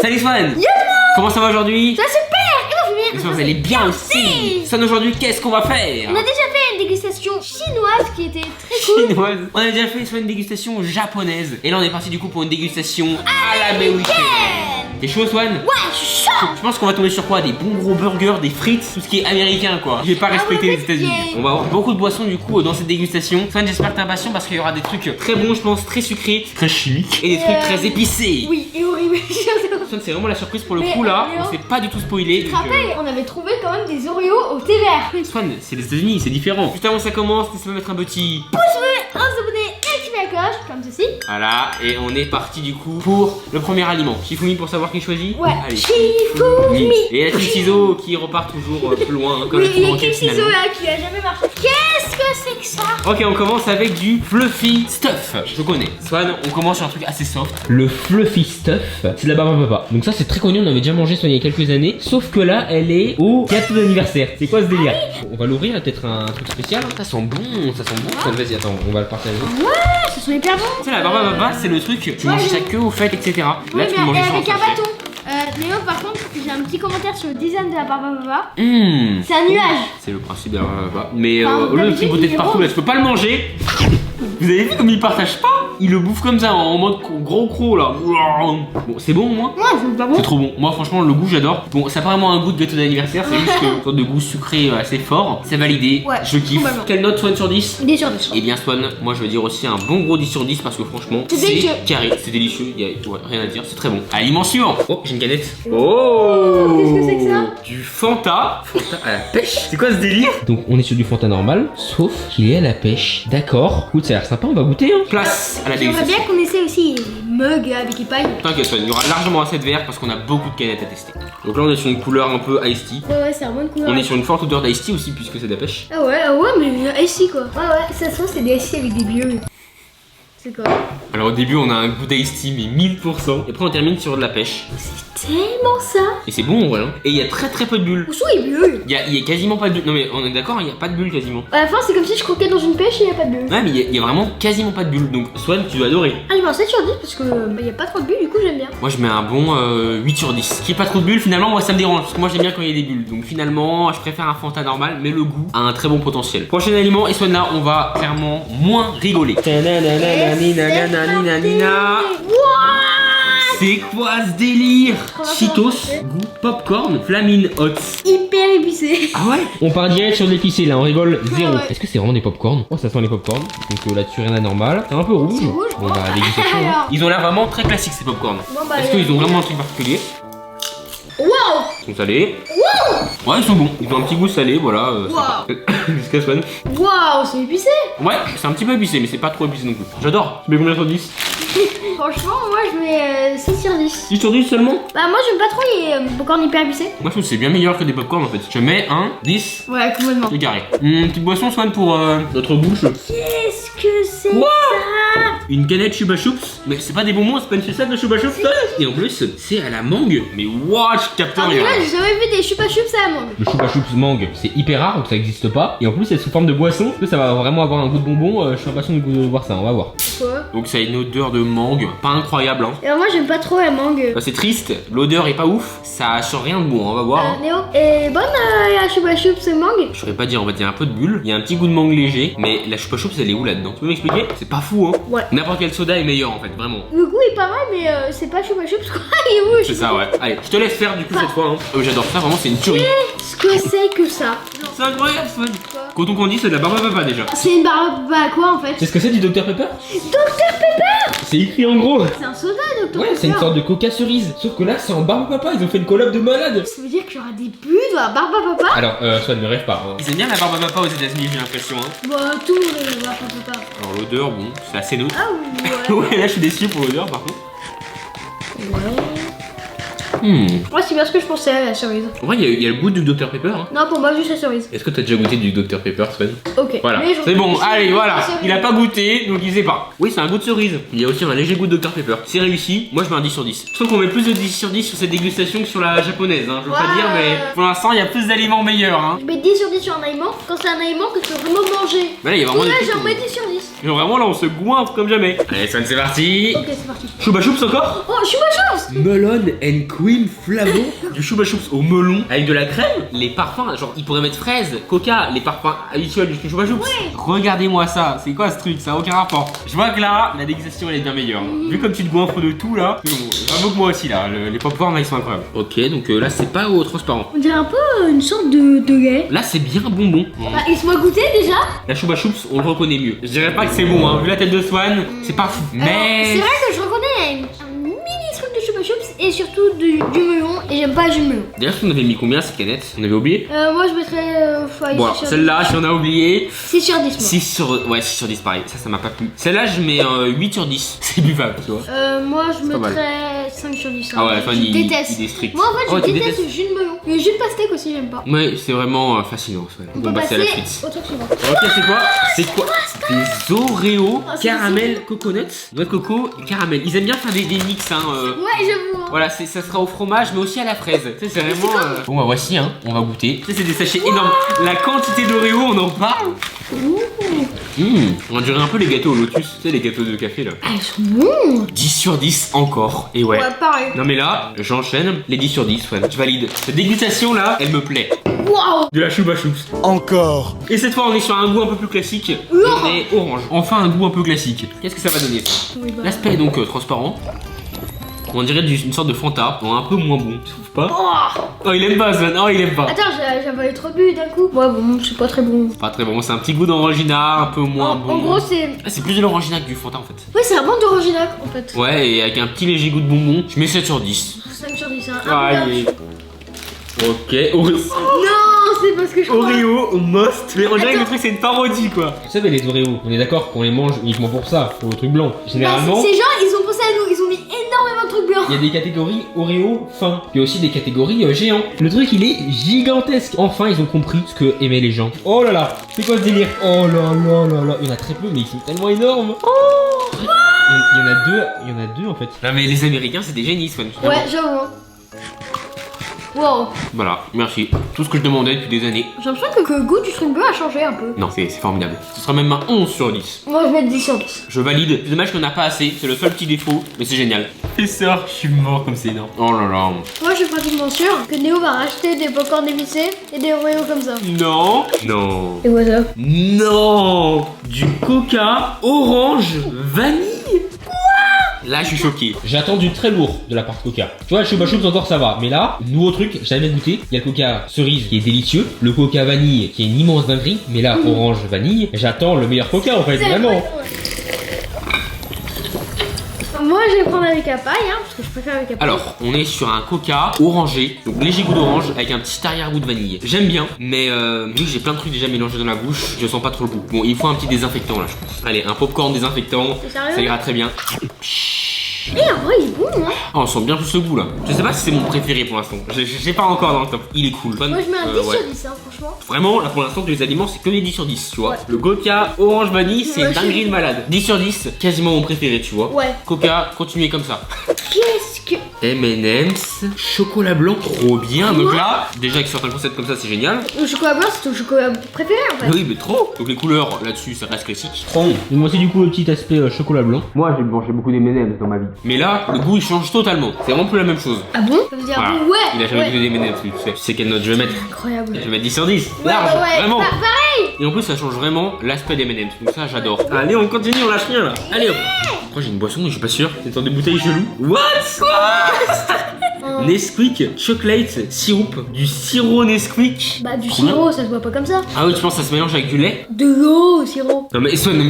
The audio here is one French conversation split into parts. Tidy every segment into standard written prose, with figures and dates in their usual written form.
Salut Swan. Yo. Comment ça va aujourd'hui? Ça super. Et vous allez bien aussi. Swan, aujourd'hui qu'est-ce qu'on va faire? On a déjà fait une dégustation chinoise qui était très cool. Chinoise. On a déjà fait soit une dégustation japonaise. Et là on est parti du coup pour une dégustation américaine. T'es chaud Swan? Ouais, je suis chaud. Je pense qu'on va tomber sur quoi? Des bons gros burgers, des frites, tout ce qui est américain quoi. Je vais pas respecter les États-Unis. On va avoir beaucoup de boissons du coup dans cette dégustation. Swan, j'espère que t'es impatient parce qu'il y aura des trucs très bons, je pense, très sucrés, très chimiques et des trucs très épicés. Oui, et horrible. Swan, c'est vraiment la surprise pour le Mais, coup là. Léo, On s'est pas du tout spoilé. Tu te rappelles, on avait trouvé quand même des Oreos au thé vert. Swan, c'est les États-Unis, c'est différent. Juste avant ça commence, laissez-moi mettre un petit Pouce bleu, un s'abonner et activer la cloche, comme ceci. Voilà, et on est parti du coup pour le premier aliment. Shifumi pour savoir qui choisit. Ouais, Allez. Shifumi. Et la team ciseaux qui repart toujours plus loin comme Oui, la il team y a roquette quelques ciseaux finalement. là qui a jamais marché. Qu'est-ce que c'est que ça? Ok, on commence avec du fluffy stuff. Je connais. Swan, on commence sur un truc assez soft. Le fluffy stuff, c'est de la barbe à papa. Donc ça c'est très connu, on avait déjà mangé ça il y a quelques années. Sauf que là, elle est au gâteau d'anniversaire. C'est quoi ce délire? On va l'ouvrir, peut-être un truc spécial. Ça sent bon, ça sent bon. Swan, vas-y, attends, on va le partager. Ouais, ça sent hyper bon. Tu sais, la barbe à papa, c'est le truc, tu manges ça que aux fêtes, etc. Là, Oui, tu peux manger mais ça en avec un sachet. bâton. Léo, par contre, j'ai un petit commentaire sur le design de la barbe à papa. C'est un Oh. nuage. C'est le principe de la barbe à papa. Mais Enfin, au lieu de d'habitude, tripoter il de est partout, rond. là, tu peux pas le manger. Vous avez vu comme il partage pas? Il le bouffe comme ça en mode gros croc là. Bon, c'est bon au moins? Ouais, c'est pas bon. C'est trop bon. Moi, franchement, le goût, j'adore. Bon, ça a pas vraiment un goût de gâteau d'anniversaire, c'est juste une sorte de goût sucré assez fort. C'est validé. Ouais, Je kiffe. complètement. Quelle note, Swan, sur 10? 10 sur 10. Eh bien, Swan, moi je veux dire aussi un bon gros 10 sur 10 parce que franchement, C'est c'est délicieux. carré, c'est délicieux. Il y a rien à dire, c'est très bon. Aliment suivant. Oh, j'ai une canette. Oh, qu'est-ce que c'est que ça? Du Fanta. Fanta à la pêche. C'est quoi ce délire? Donc, on est sur du Fanta normal, sauf qu'il est à la pêche. D'accord. Écoute, ça a l'air sympa, on va goûter. Hein. Place à la J'aimerais dégustation. bien qu'on essaie aussi les mugs avec épaille. T'inquiète, Swan, il y aura largement assez de verre parce qu'on a beaucoup de canettes à tester. Donc là, on est sur une couleur un peu iced tea. Ouais, c'est un bon couleur. On est sur une forte odeur d'iced tea aussi puisque c'est de la pêche. Ah ouais, mais ici quoi. Ouais, ça se trouve, c'est des ici avec des bleus. C'est quoi? Alors au début, on a un goût d'iced tea mais 1000%. Et après, on termine sur de la pêche. C'est tellement ça. Et c'est bon en vrai. Hein. Et il y a très peu de bulles. Où sont les bleus? Il y a quasiment pas de bulles. Non mais on est d'accord, il y a pas de bulles quasiment. À la fin, c'est comme si je croquais dans une pêche et il n'y a pas de bulles. Ouais, mais il y a vraiment quasiment pas de bulles. Donc Swan, tu dois adorer. Ah, je mets un 7 sur 10 parce que il n'y a pas trop de bulles, du coup, j'aime bien. Moi, je mets un bon 8 sur 10. Qui est pas trop de bulles, finalement, moi ça me dérange. Parce que moi, j'aime bien quand il y a des bulles. Donc finalement, je préfère un Fanta normal, mais le goût a un très bon potentiel. Prochain aliment, et Swan, là, on va clairement moins rigoler. C'est quoi ce délire? Cheetos, goût popcorn, flamine hot. Hyper épicé. Ah ouais? On part direct sur de l'épicé là, on rigole zéro. ouais. Est-ce que c'est vraiment des popcorn? Oh, ça sent les popcorn. Donc là-dessus rien d'anormal. C'est un peu rouge. C'est rouge. Bon bah dégustation. Hein. Alors. Ils ont l'air vraiment très classiques ces popcorn. Bon, bah, Est-ce qu'ils ont vraiment un truc particulier? Waouh! Ils sont salés. Ouais, ils sont bons. Ils ont un petit goût salé, voilà. sympa. Jusqu'à Swan. Waouh, c'est épicé. Ouais, c'est un petit peu épicé, mais c'est pas trop épicé non plus. J'adore. Tu mets combien sur 10? Franchement, moi, je mets 6 sur 10. 10 sur 10 seulement? Bah, moi, j'aime pas trop les popcorn hyper épicés. Moi je trouve que c'est bien meilleur que des popcorn en fait. Je mets un 10. Ouais, complètement. C'est carré. Petite boisson Swan pour notre bouche. Qu'est-ce que c'est Wow. ça? Une canette Chupa Chups. Mais c'est pas des bonbons, c'est pas une sucette de Chupa Chups toi. Et en plus, c'est à la mangue. Mais waouh, je capte Ah, mais rien. là, j'ai jamais vu des chupa chups à la mangue. Le Chupa Chups mangue, c'est hyper rare donc ça existe pas. Et en plus, c'est sous forme de boisson. Est-ce que ça va vraiment avoir un goût de bonbon? Je suis impatient de voir ça, on va voir. Quoi? Donc ça a une odeur de mangue, pas incroyable hein. Alors, moi, j'aime pas trop la mangue. Bah, c'est triste, l'odeur est pas ouf, ça sort rien de bon, on va voir. Hein. Néo, et bonne la chupa chups mangue? Je saurais pas dire, on va dire un peu de bulle. Il y a un petit goût de mangue léger, mais la Chupa Chups elle est où là-dedans? Tu peux m'expliquer? C'est pas fou hein. Ouais. N'importe quel soda est meilleur en fait, vraiment. Le goût est pas mal, mais c'est pas chupa chups quoi. Il est où le C'est chupa ça ouais. Allez, je te laisse faire du coup cette fois. Hein. J'adore ça, vraiment c'est une tuerie. Qu'est-ce que c'est que ça? C'est incroyable Swan. Coton Candy c'est de la barbe à papa déjà. C'est une barbe à quoi en fait? C'est ce que c'est du Dr Pepper? Dr Pepper! C'est écrit en gros. C'est un soda Dr Ouais, Pepper. c'est une sorte de coca cerise. Sauf que là c'est en barbe à papa, ils ont fait une collab de malade. Ça veut dire qu'il y aura des bulles dans la barbe à papa? Alors, Swan ne rêve pas. Hein. Ils aiment bien la barbe à papa aux États-Unis, j'ai l'impression. Hein. Bah tout le monde aime la barbe à papa. Alors l'odeur, bon, c'est assez neutre. Ah ouais. Ouais, là je suis déçu pour l'odeur par contre. Ouais. Ouais, c'est bien ce que je pensais à la cerise. En vrai, il y a le goût du Dr Pepper. Hein. Non, pour moi, juste la cerise. Est-ce que t'as déjà goûté du Dr Pepper, Sven? Ok. Voilà, Mais c'est bon, allez, voilà. cerise. Il a pas goûté, donc il sait pas. Oui, c'est un goût de cerise. Il y a aussi un léger goût de Dr Pepper. C'est réussi. Moi, je mets un 10 sur 10. Je trouve qu'on met plus de 10 sur 10 sur cette dégustation que sur la japonaise. Hein. Je veux pas Ouais. dire, mais pour l'instant, il y a plus d'aliments meilleurs. Hein. Je mets 10 sur 10 sur un aliment quand c'est un aliment que tu peux vraiment manger. Mais là, il y a vraiment Ouais, des trucs j'en où- mets 10 sur 10. Genre vraiment, là, on se goinfre comme jamais. Allez, Sven, c'est parti. Ok, c'est parti. Chouba Choups encore? Oh, je suis ma chance. Melon and cream flavor. Du Chouba Choups au melon avec de la crème. Les parfums, genre, ils pourraient mettre fraises, coca, les parfums habituels du Chouba Choups. Ouais. Regardez-moi ça, c'est quoi ce truc? Ça a aucun rapport. Je vois que là, la dégustation elle est bien meilleure. Vu comme tu te goinfres de tout là, c'est bon. J'avoue que moi aussi là, les popcorn là ils sont incroyables. Ok, donc là c'est pas au transparent. On dirait un peu une sorte de lait. Là c'est bien bonbon. Bah, laisse-moi goûter déjà. La Chouba Choups, on le reconnaît mieux. Je dirais pas que c'est bon, hein. Vu la tête de Swan, c'est pas fou. Alors, c'est Mais. vrai que je reconnais un mini truc de Chupa Chups et surtout du melon. Et j'aime pas le jus de melon. D'ailleurs, on avait mis combien cette canette? On avait oublié? Moi, je mettrais. Bon, alors, celle-là, si on a oublié. 6 sur 10. Moi. 6 sur 10 pareil, ça m'a pas plu. Celle-là, je mets 8 sur 10. C'est buvable, tu vois. Moi, je pas mal. mettrais 5 sur 10. Ah ouais, Swan, je il déteste. est strict. Moi, en fait, Oh, je tu déteste détestes le jus de melon. Le jus de pastèque aussi, j'aime pas. Ouais, c'est vraiment fascinant. On Bon, peut bah, c'est passer la frite. au truc suivant. Ok, c'est quoi? C'est quoi? Des Oreos Ah, c'est caramel coconut, noix de coco et caramel. Ils aiment bien faire des mix, hein. Ouais, j'avoue. Hein. Voilà, ça sera au fromage, mais aussi à la fraise. Tu sais, c'est vraiment. Bon, bah voici, hein. On va goûter. Tu sais, c'est des sachets énormes. La quantité d'Oreos, on en parle. On dirait un peu les gâteaux au lotus. Tu sais, les gâteaux de café là. Ah, ils sont bons. 10 sur 10 encore. Et ouais. Ouais, pareil. Non, mais là, j'enchaîne les 10 sur 10. Ouais, je valide. Cette dégustation là, elle me plaît. Waouh. De la Chouba Choups. Encore. Et cette fois, on est sur un goût un peu plus classique. On est orange. Enfin, un goût un peu classique. Qu'est-ce que ça va donner ça? Oui, bah. L'aspect est donc transparent. On dirait une sorte de Fanta, bon, un peu moins bon, tu trouves pas? Oh, il aime pas ça, non, il aime pas. Attends, j'avais trop bu d'un coup. Ouais, bon, c'est pas très bon. Pas très bon, c'est un petit goût d'orangina, un peu moins bon. En gros, c'est. Ah, c'est plus de l'orangina que du Fanta en fait. Ouais, c'est un bon d'oranginac en fait. Ouais, et avec un petit léger goût de bonbon, je mets 7 sur 10. 5 sur 10, hein. Allez. Ok, Non, c'est parce que je crois. Oreo Most. Mais on dirait que le truc c'est une parodie quoi. Vous savez, les Oreos, on est d'accord qu'on les mange uniquement pour ça, pour le truc blanc. Bah, Généralement. ces gens, ils ont pensé à nous, ils ont mis énormément de trucs blancs. Il y a des catégories Oreo fin. Il y a aussi des catégories géants. Le truc il est gigantesque. Enfin ils ont compris ce que aimaient les gens. Oh là là, c'est quoi ce délire? Oh là là là là. Il y en a très peu mais ils sont tellement énormes. Oh, il y en a deux en fait. Non mais les Américains c'est des génies Swan. Ouais, j'avoue. Wow. Voilà, merci. Tout ce que je demandais depuis des années. J'ai l'impression que le goût du truc bleu a changé un peu. Non, c'est formidable. Ce sera même un 11 sur 10. Moi, je vais mettre 10 sur 10. Je valide. C'est dommage qu'on n'a pas assez. C'est le seul petit défaut. Mais c'est génial. Et ça, je suis mort comme c'est énorme. Oh là là. Moi, je suis pratiquement sûr que Néo va racheter des popcorn épicés et des Oreos comme ça. Non. Non. Et voilà. Non. Du coca orange vanille. Là, je suis choqué. J'attends du très lourd de la part de Coca. Tu vois, le Chouba Choups encore ça va. Mais là, nouveau truc, jamais goûté. Il y a le Coca cerise qui est délicieux. Le Coca vanille qui est une immense dinguerie. Mais là, orange vanille. J'attends le meilleur Coca en fait, vraiment. Moi, je vais prendre avec la paille, hein, parce que je préfère avec la paille. Alors, on est sur un Coca orangé, donc léger goût d'orange avec un petit arrière-goût de vanille. J'aime bien, mais vu que j'ai plein de trucs déjà mélangés dans la bouche, je sens pas trop le goût. Bon, il faut un petit désinfectant là, je pense. Allez, un popcorn désinfectant, T'es sérieux? ça ira très bien. Eh, en vrai, il est bon, hein. Oh, on sent bien plus ce goût là. Je sais pas si c'est mon préféré pour l'instant. Je sais pas encore dans le top. Il est cool. Moi, je mets un 10 ouais. sur 10, hein, franchement. Vraiment, là pour l'instant, tous les aliments, c'est que des 10 sur 10, tu vois. Ouais. Le Coca orange vanille, c'est Ouais, une dinguerie de malade. 10 sur 10, quasiment mon préféré, tu vois. Ouais. Coca, continuez comme ça. Qu'est-ce que. M&M's, chocolat blanc, trop bien. Donc là, déjà avec certains concepts comme ça, c'est génial. Le chocolat blanc, c'est ton chocolat préféré, en fait. Oui, mais trop. Donc les couleurs là-dessus, ça reste classique. Trop bon. Moi aussi, du coup, le petit aspect chocolat blanc. Moi, j'ai mangé beaucoup d'M&M's dans ma vie. Mais là, le goût, il change totalement. C'est vraiment plus la même chose. Ah bon? Ça veut dire, Voilà. ouais. Il a jamais ouais. goûté d'M&M's, lui, tu sais. Tu sais quelle note je vais mettre? Incroyable. Je vais mettre 10 sur 10. Ouais, Large, ouais, vraiment. pareil. Et en plus, ça change vraiment l'aspect des M&M's. Donc ça, j'adore. Allez, on continue, on lâche rien là. Allez hop. Pourquoi j'ai une boisson, je suis pas sûr. C'est une sorte de bouteille chelou. What? Oh. Nesquik Chocolate Syrup. Du sirop Nesquik. Bah, du Trop bien. sirop, ça se boit pas comme ça. Ah oui, tu penses que ça se mélange avec du lait? De l'eau, sirop. Non mais Swan,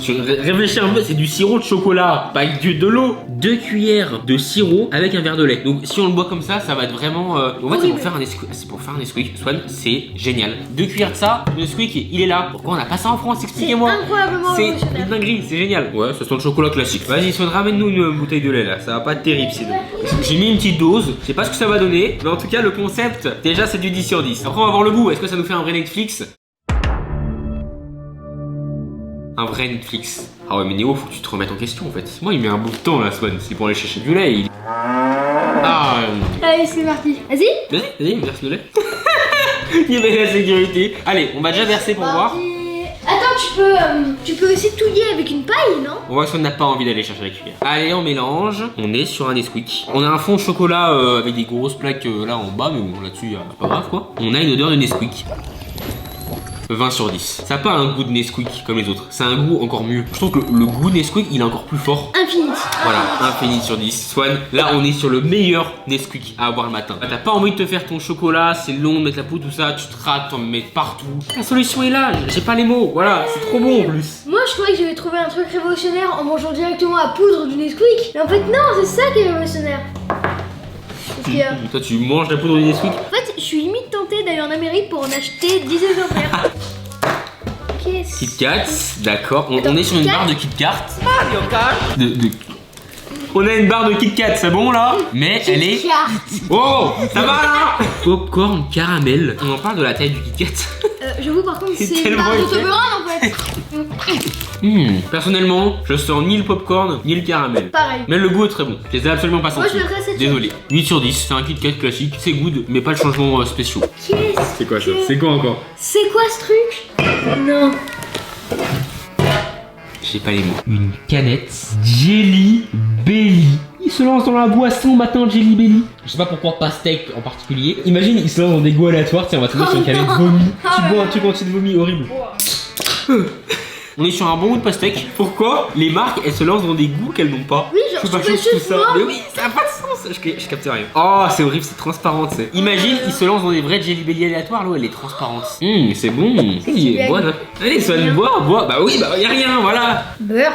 tu réfléchis un peu, c'est du sirop de chocolat, pas avec de l'eau. 2 cuillères de sirop avec un verre de lait. Donc si on le boit comme ça va être vraiment... En fait c'est Horrible. pour faire un Nesquik, c'est pour faire un Nesquik. Swan, c'est génial. 2 cuillères de ça, le Nesquik il est là. Pourquoi on n'a pas ça en France? C'est Expliquez-moi. incroyablement C'est une révolutionnaire. dinguerie, c'est génial. Ouais, ça sent le chocolat classique. Vas-y Swan, ramène-nous une bouteille de lait là, ça va pas être terrible sinon. J'ai mis une petite dose, Je sais pas ce que ça va donner, mais en tout cas, le concept, déjà, c'est du 10 sur 10. Après, on va voir le goût. Est-ce que ça nous fait un vrai Netflix? Un vrai Netflix. Ah ouais, mais Néo, faut que tu te remettes en question en fait. Moi, il met un bout de temps là, Swan. C'est pour aller chercher du lait. Ah. Allez, c'est parti. Vas-y. Vas-y, verse le lait. Il met la sécurité. Allez, on va déjà verser pour voir. Attends, tu peux aussi touiller avec une paille, non? On voit que Swan n'a pas envie d'aller chercher la cuillère. Allez, on mélange. On est sur un Nesquik. On a un fond chocolat avec des grosses plaques là en bas, mais bon, là-dessus, c'est pas grave quoi. On a une odeur de Nesquik. 20 sur 10. Ça n'a pas un goût de Nesquik comme les autres. C'est un goût encore mieux. Je trouve que le goût Nesquik, il est encore plus fort. Infinite. Voilà, infinite sur 10. Swan, là on est sur le meilleur Nesquik à avoir le matin. T'as pas envie de te faire ton chocolat, c'est long de mettre la poudre, tout ça, tu te rates, t'en mets partout. La solution est là, j'ai pas les mots. Voilà, c'est trop bon en plus. Moi je croyais que j'avais trouvé un truc révolutionnaire en mangeant directement la poudre du Nesquik. Mais en fait non, c'est ça qui est révolutionnaire. Parce que, Toi tu manges la poudre du Nesquik? en fait, je suis limite tentée d'aller en Amérique pour en acheter 10 exemplaires. Kit Kat, d'accord. On est sur une barre de Kit Kat. On a une barre de Kit Kat, c'est bon là? Mais elle est... Oh, ça va là? Popcorn caramel. On en parle de la taille du Kit Kat. J'avoue par contre C'est c'est une tellement barre de épais. Toblerone en fait. Personnellement, je sens ni le popcorn ni le caramel. Pareil. Mais le goût est très bon. Je les ai absolument pas Moi sentis. je mettrais 7 Désolé. 8 sur 10, c'est un Kit Kat classique. C'est good, mais pas de changement spéciaux. C'est quoi ça? C'est quoi encore? C'est quoi ce truc? Non. J'ai pas les mots. Une canette Jelly Belly. Il se lance dans la boisson matin Jelly Belly. Je sais pas pourquoi pastèque en particulier. Imagine, il se lance dans des goûts aléatoires. Tiens, on va tomber sur une canette vomi. Tu bois un truc entier de vomi horrible. On est sur un bon goût de pastèque. Pourquoi les marques elles se lancent dans des goûts qu'elles n'ont pas? Oui, genre, Je sais pas, je chose, tout ça. moi. Mais oui, ça a pas de sens. Je capte rien. Oh, c'est horrible, c'est transparent. Imagine, il se lance dans des vrais Jelly Belly aléatoires. L'eau elle est transparente. C'est bon. Il est bonne. Allez, Swan, bois. Bah oui, bah y a rien, voilà. Beurre.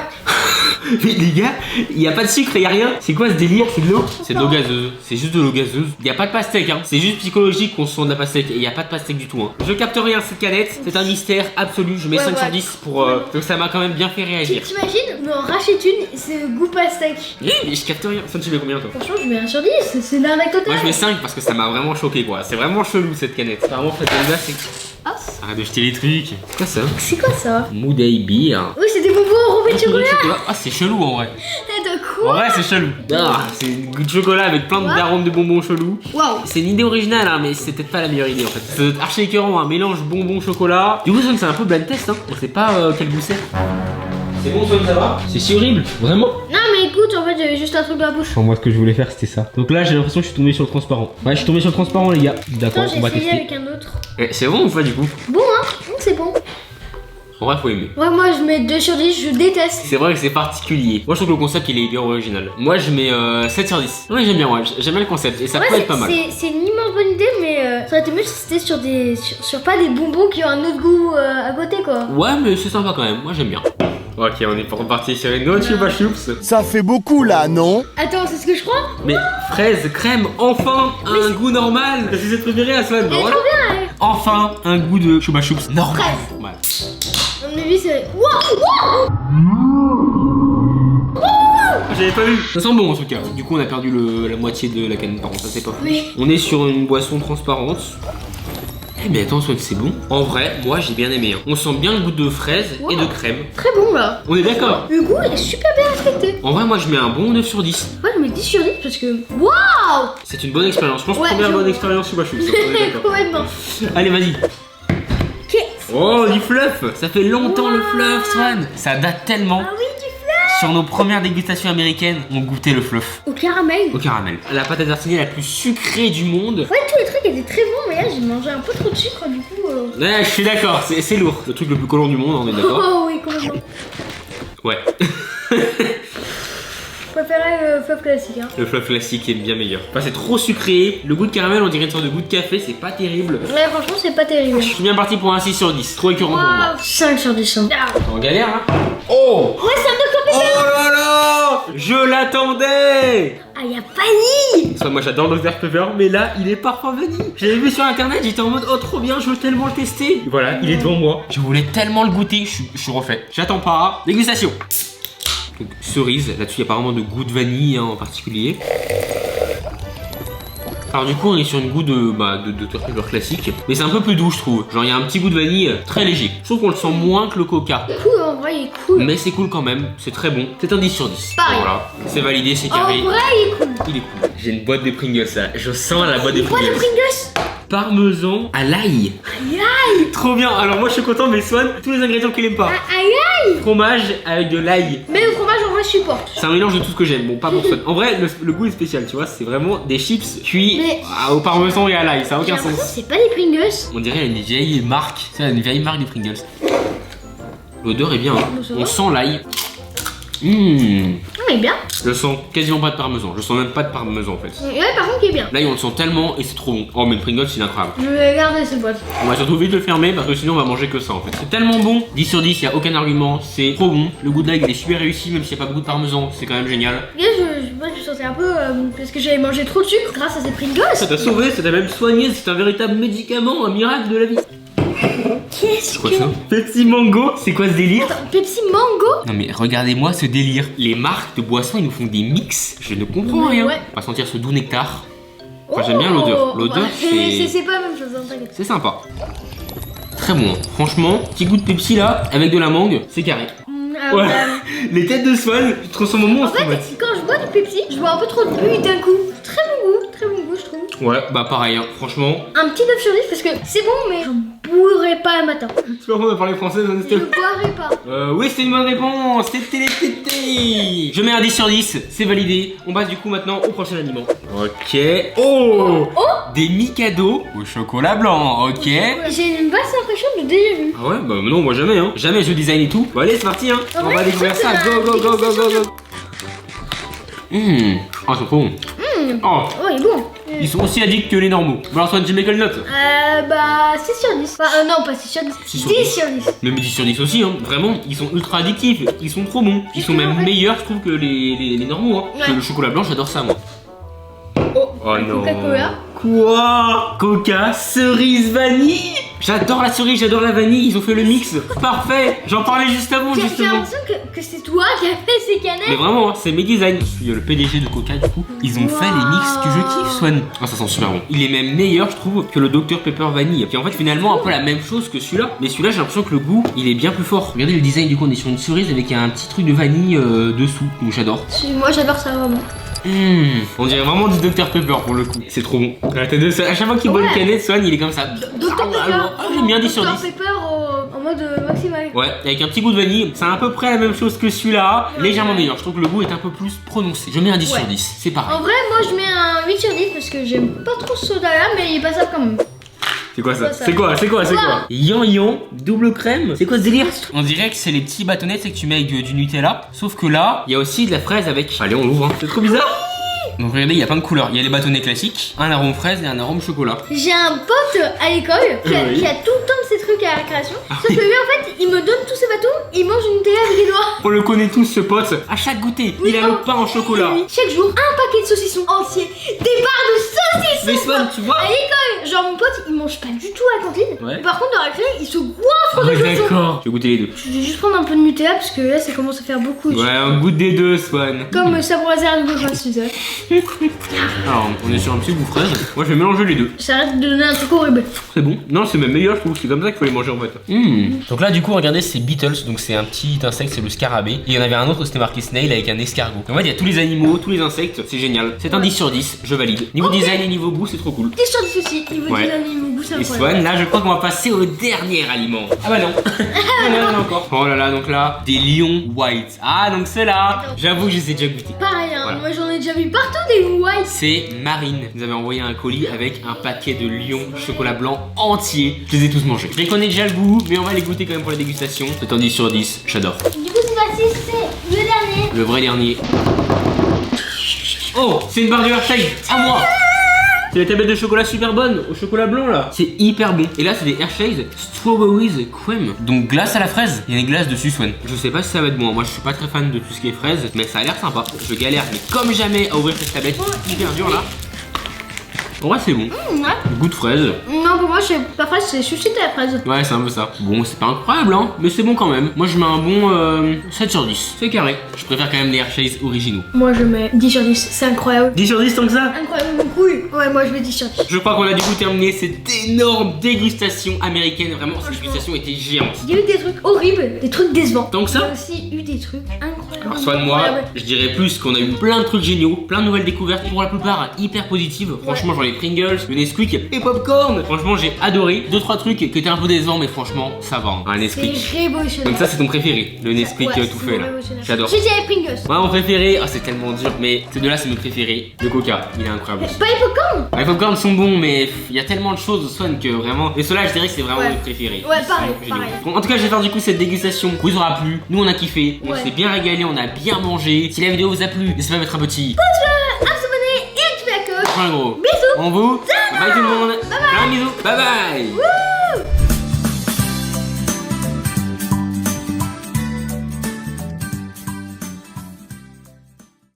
Mais les gars, y a pas de sucre, y a rien. C'est quoi ce délire? C'est de l'eau? C'est de l'eau gazeuse. C'est juste de l'eau gazeuse. Y a pas de pastèque, hein. C'est juste psychologique qu'on se sent de la pastèque. Et y a pas de pastèque du tout, hein. Je capte rien cette canette. C'est un mystère absolu. Je mets 5 sur 10 pour. Donc ça m'a quand même bien fait réagir. T'imagines, on en rachète une, c'est goût pastèque. Oui, mais je capte rien. Ça, tu mets combien toi? Franchement, je mets 1 sur 10, c'est une arnaque totale. Moi je mets 5 parce que ça m'a vraiment choqué quoi. C'est vraiment chelou cette canette. C'est vraiment fait de c'est. Ah, Arrête de jeter les trucs. C'est quoi ça? c'est quoi ça? Moudei Beer. Oui, c'est des bonbons enrobés de chocolat. Ah, c'est chelou en vrai. De En quoi? vrai, c'est chelou. Ah, c'est une goût de chocolat avec plein d'arômes de bonbons chelous. Waouh. C'est une idée originale, hein, mais c'est peut-être pas la meilleure idée en fait. C'est archi écœurant, un mélange bonbon chocolat. Du coup, ça c'est un peu blind test, hein. On sait pas quel goût c'est. C'est bon, ça va? C'est si horrible, vraiment? Non, mais écoute, en fait, j'avais juste un truc dans la bouche. Moi, ce que je voulais faire, c'était ça. Donc là, j'ai l'impression que je suis tombé sur le transparent. Ouais, je suis tombé sur le transparent, les gars. D'accord, Attends, j'ai on va essayé tester. avec un autre. C'est bon ou pas du coup? Bon, hein? C'est bon. En vrai, faut aimer. Ouais, moi, je mets 2 sur 10, je déteste. C'est vrai que c'est particulier. Moi, je trouve que le concept, il est hyper original. Moi, je mets 7 sur 10. Ouais, j'aime bien, ouais. J'aime bien le concept et ça peut être pas mal. C'est une immense bonne idée, mais ça aurait été mieux si c'était sur des. Sur pas des bonbons qui ont un autre goût à côté, quoi. Ouais, mais c'est sympa quand même. Moi, j'aime bien. Ok, on est reparti sur une autre Chupa Chups. Ça fait beaucoup là, non? Attends, c'est ce que je crois? Mais fraise, crème, enfin un goût normal. C'est ce préféré à Swan. Elle est trop bien, elle. Enfin un goût de Chupa Chups normal. Fraise. Normal. À mon avis, c'est. Waouh! J'avais pas vu. Ça sent bon en tout cas. Du coup, on a perdu la moitié de la canne. Par contre, ça c'est pas fou. Oui. On est sur une boisson transparente. Eh mais attends, Swan, c'est bon. En vrai, moi j'ai bien aimé. Hein. On sent bien le goût de fraise et de crème. Très bon, là. On est d'accord. Le goût est super bien respecté. En vrai, moi je mets un bon 9 sur 10. Moi, je mets 10 sur 10 parce que. Waouh! C'est une bonne expérience. Je pense Ouais, première je- bonne expérience Chupa Chups. On est d'accord. Complètement. Allez, vas-y. Ok. Oh, du fluff. Ça fait longtemps le fluff, Swan. Ça date tellement. Ah oui, du flan. Sur nos premières dégustations américaines, on goûtait le fluff. Au caramel. Au caramel. La pâte à tartiner la plus sucrée du monde. Ouais, tous les trucs étaient très bons, mais là, j'ai mangé un peu trop de sucre, du coup. Ouais, je suis d'accord, c'est lourd. Le truc le plus collant du monde, on est d'accord. Oh oui, complètement. Ouais. Je préférais le fluff classique, hein. Le fluff classique est bien meilleur. Enfin, c'est trop sucré. Le goût de caramel, on dirait une sorte de goût de café, c'est pas terrible. Ouais, franchement, c'est pas terrible. Je suis bien parti pour un 6 sur 10. Trop écœurant pour moi. Waouh, 5 sur 10. Hein. En galère, là. Oh! Ouais, c'est un Dr Pepper. Oh là là! Je l'attendais! Ah, y'a vanille. Soit moi j'adore le Dr Pepper, mais là il est parfum vanille. Je l'avais vu sur internet, j'étais en mode oh trop bien, je veux tellement le tester. Et voilà, il est devant moi. Je voulais tellement le goûter, je suis refait. J'attends pas. Dégustation. Donc cerise, là-dessus il y a pas vraiment de goût de vanille hein, en particulier. Alors du coup on est sur une goût de Dr Pepper classique, mais c'est un peu plus doux je trouve. Genre il y a un petit goût de vanille très léger. Je trouve qu'on le sent moins que le Coca. Cool, en vrai, il est cool. Mais c'est cool quand même, c'est très bon. C'est un 10 sur 10. Pareil. Voilà, c'est validé, c'est En carré. vrai, il est cool. Il est cool. J'ai une boîte de Pringles là. Je sens la boîte de Quoi de Pringles. Pringles? Parmesan à l'ail. Aïe aïe. Trop bien. Alors moi je suis content, mais Swan, tous les ingrédients qu'il aime pas. Aïe aïe. Fromage avec de l'ail. Mais le fromage, en vrai, je supporte. C'est un mélange de tout ce que j'aime. Bon, pas pour Swan. En vrai, le goût est spécial, tu vois. C'est vraiment des chips cuits Mais- au parmesan et à l'ail. Ça a J'ai aucun l'impression que sens. c'est pas des Pringles. On dirait une vieille marque. C'est une vieille marque de Pringles. L'odeur est bien. Hein. Ça On va. sent l'ail. Mais bien. Je sens quasiment pas de parmesan. Je sens même pas de parmesan en fait. Ouais, par contre, il est bien. L'ail, on le sent tellement et c'est trop bon. Oh, mais le Pringles, c'est incroyable. Je vais garder cette boîte. On va surtout vite le fermer parce que sinon on va manger que ça en fait. C'est tellement bon, 10 sur 10, il a aucun argument, c'est trop bon. Le goût de l'ail il est super réussi, même s'il n'y a pas beaucoup de parmesan, c'est quand même génial. Là, je sentais un peu parce que j'avais mangé trop de sucre grâce à ces Pringles. Ça t'a sauvé, ça t'a même soigné, c'est un véritable médicament, un miracle de la vie. Qu'est-ce C'est quoi que. ça? Pepsi Mango, c'est quoi ce délire? Attends, Pepsi Mango. Non mais regardez-moi ce délire. Les marques de boissons ils nous font des mix, je ne comprends Mais rien. ouais. On va sentir ce doux nectar. Enfin, j'aime bien l'odeur. L'odeur, Ouais, c'est- c'est pas la même chose, hein, t'inquiète. C'est sympa. Très bon, franchement, petit goût de Pepsi là, avec de la mangue, c'est carré. Ah, Ouais. ouais. Les têtes de Swan, tu te transformes en En monstre en fait, fait. quand je bois du Pepsi, je bois un peu trop de bulle d'un coup. Très bon goût, je trouve. Ouais, bah pareil, hein. Franchement. Un petit 9 sur 10 parce que c'est bon, mais j'en bourrerai pas le matin. Tu vois, on a parlé français, Je ne boirai pas. Oui, c'est une bonne réponse. Tété. Je mets un 10 sur 10, c'est validé. On passe du coup maintenant au prochain aliment. Ok. Oh, des Mikado au chocolat blanc, ok. J'ai une basse impression de déjà vu. Ah ouais, bah non, moi jamais, hein. Jamais je design et tout. Bon, allez, c'est parti, hein. En On vrai, va découvrir ça, ça. c'est Go, un go, go, go, go, go. Ah, ils sont trop bons. Oh, Oh, il est bon. ils sont aussi addicts que les normaux. Bon, alors, Swan, tu mets quelle note? Bah 6 sur 10. Enfin, non, pas 6 sur 10. 6 sur 10 10. sur 10. Même 10 sur 10 aussi, hein. Vraiment, ils sont ultra addictifs. Ils sont trop bons. Ils sont même Ouais. meilleurs, je trouve, que les normaux. Hein. Parce que Ouais. le chocolat blanc, j'adore ça, moi. Oh, Oh non. Coca-Cola. Quoi? Coca, cerise, vanille? J'adore la cerise, j'adore la vanille. Ils ont fait le mix. Parfait. J'en parlais juste avant, J'ai justement. l'impression que c'est toi qui as fait ces Mais canettes. vraiment, hein, c'est mes designs. Je suis le PDG de Coca, du coup. Ils ont fait les mix que je kiffe, Swan. Ah, ça sent super bon. Il est même meilleur, je trouve, que le Dr Pepper vanille. Qui est en fait finalement un peu la même chose que celui-là. Mais celui-là, j'ai l'impression que le goût, il est bien plus fort. Regardez le design, du coup, on est sur une cerise avec un petit truc de vanille dessous. Donc j'adore. Moi, j'adore ça vraiment. On dirait vraiment du Dr Pepper pour le coup. C'est trop bon. À chaque fois qu'il boit une Ouais. canette, Swan, il est comme ça. Dr Pepper. Ah, j'aime bien 10 sur 10. Dr Pepper en mode maximal. Ouais, avec un petit goût de vanille, c'est à peu près la même chose que celui-là, légèrement meilleur. Je trouve que le goût est un peu plus prononcé. Je mets un 10 sur Ouais. 10, c'est pareil. En vrai, moi, je mets un 8 sur 10 parce que j'aime pas trop ce soda-là, mais il est passable quand même. C'est quoi ça? ça. C'est quoi? Quoi Yan Yan, double crème. C'est quoi ce délire? On dirait que c'est les petits bâtonnets, c'est que tu mets avec du Nutella. Sauf que là, il y a aussi de la fraise avec. Allez, on l'ouvre. Hein. C'est trop bizarre. Donc regardez, il y a plein de couleurs. Il y a les bâtonnets classiques, un arôme fraise et un arôme chocolat. J'ai un pote à l'école qui, Oui. qui a tout le temps de ces trucs à la récréation. Ah Sauf que lui, en fait, il me donne tous ses bâtons, il mange une Nutella avec les doigts. On le connaît tous, ce pote. À chaque goûter, il a le pain en chocolat. Oui. Chaque jour, un paquet de saucissons entiers, des barres de saucissons. Mais Swan, tu vois? À l'école, genre mon pote, il mange pas du tout à la cantine. Ouais. Par contre, dans la récré, il se goinfre de Ouais, chaussons. d'accord. Je vais goûter les deux. Je vais juste prendre un peu de Nutella parce que là, ça commence à faire beaucoup. Ouais, un goût des deux, Swan. Comme ça pour laser de gauche, tu sais. Alors, on est sur un petit goût fraise. Moi, je vais mélanger les deux. J'arrête de donner un truc horrible. C'est bon. Non, c'est même meilleur, je trouve. C'est comme ça qu'il faut les manger en fait. Donc là, du coup, regardez, c'est Beetles. Donc c'est un petit insecte, c'est le scarabée. Et il y en avait un autre, c'était marqué Snail avec un escargot. En fait, il y a tous les animaux, tous les insectes. C'est génial. C'est un 10 sur 10. Je valide. Niveau Ok. design et niveau goût, c'est trop cool. 10 sur 10 aussi. Niveau Ouais. design, niveau goût, c'est Et incroyable. Swan, là, je crois qu'on va passer au dernier aliment. Ah bah non. non, encore. Oh là là, donc là, des lions white. Ah, donc ceux-là, j'avoue que je les ai déjà goûtés. Pareil, hein, Voilà. moi j'en ai déjà vu partout des whites. C'est Marine. Ils nous avait envoyé un colis avec un paquet de lions chocolat blanc entier. Je les ai tous mangés. Je connais déjà le goût, mais on va les goûter quand même pour la dégustation. C'est un 10 sur 10, j'adore. Du coup, c'est parti, c'est le dernier. Le vrai dernier. Oh, c'est une barre de Hershey. À moi. C'est la tablette de chocolat super bonne, au chocolat blanc là. C'est hyper bon. Et là, c'est des Hershey's Strawberries Cream. Donc glace à la fraise. Il y a une glace dessus, Swan. Je sais pas si ça va être bon. Moi, je suis pas très fan de tout ce qui est fraise, mais ça a l'air sympa. Je galère, mais comme jamais à ouvrir cette tablette. C'est hyper dur là. Pour moi, c'est bon. Ouais. Goût de fraise. Non, pour moi, c'est pas fraise, c'est sucette à la fraise. Ouais, c'est un peu ça. Bon, c'est pas incroyable, hein, mais c'est bon quand même. Moi, je mets un bon 7 sur 10. C'est carré. Je préfère quand même les Hershey's originaux. Moi, je mets 10 sur 10, c'est incroyable. 10 sur 10 tant que ça? Incroyable, mon couille. Ouais, moi, je mets 10 sur 10. Je crois qu'on a du coup terminé cette énorme dégustation américaine. Vraiment, cette dégustation était géante. Il y a eu des trucs horribles, des trucs décevants. Tant que ça? Il y a aussi eu des trucs incroyables. Alors, soit de moi, je dirais plus qu'on a eu plein de trucs géniaux, plein de nouvelles découvertes, pour la plupart hyper positives. Franchement, genre les Pringles, le Nesquik et Popcorn. Franchement, j'ai adoré. 2-3 trucs qui étaient un peu décevants, mais franchement, ça va. Hein, un Nesquik. C'est révolutionnaire. Donc, ça, c'est ton préféré, le Nesquik Ouais, tout c'est fait là. révolutionnaire. J'adore. Je dirais Pringles. Moi, mon préféré, c'est tellement dur, mais ces deux-là, c'est mes préférés. Le Coca, il est incroyable. Pas les popcorn. Les popcorn sont bons, mais il y a tellement de choses au Swan que vraiment. Mais ceux-là, je dirais que c'est vraiment Ouais. mes préférés. Ouais, Ils pareil, sont géniaux. pareil. Bon, en tout cas, je vais faire du coup cette dégustation. Vous aura plu. Nous, on a kiffé. On Ouais. s'est bien régalé. On a bien mangé. Si la vidéo vous a plu, n'hésitez pas à mettre un petit. À s'abonner et activer la cloche. Un gros. Bisous. On vous. Bye tout le monde. Plein de bisous. Bye bye.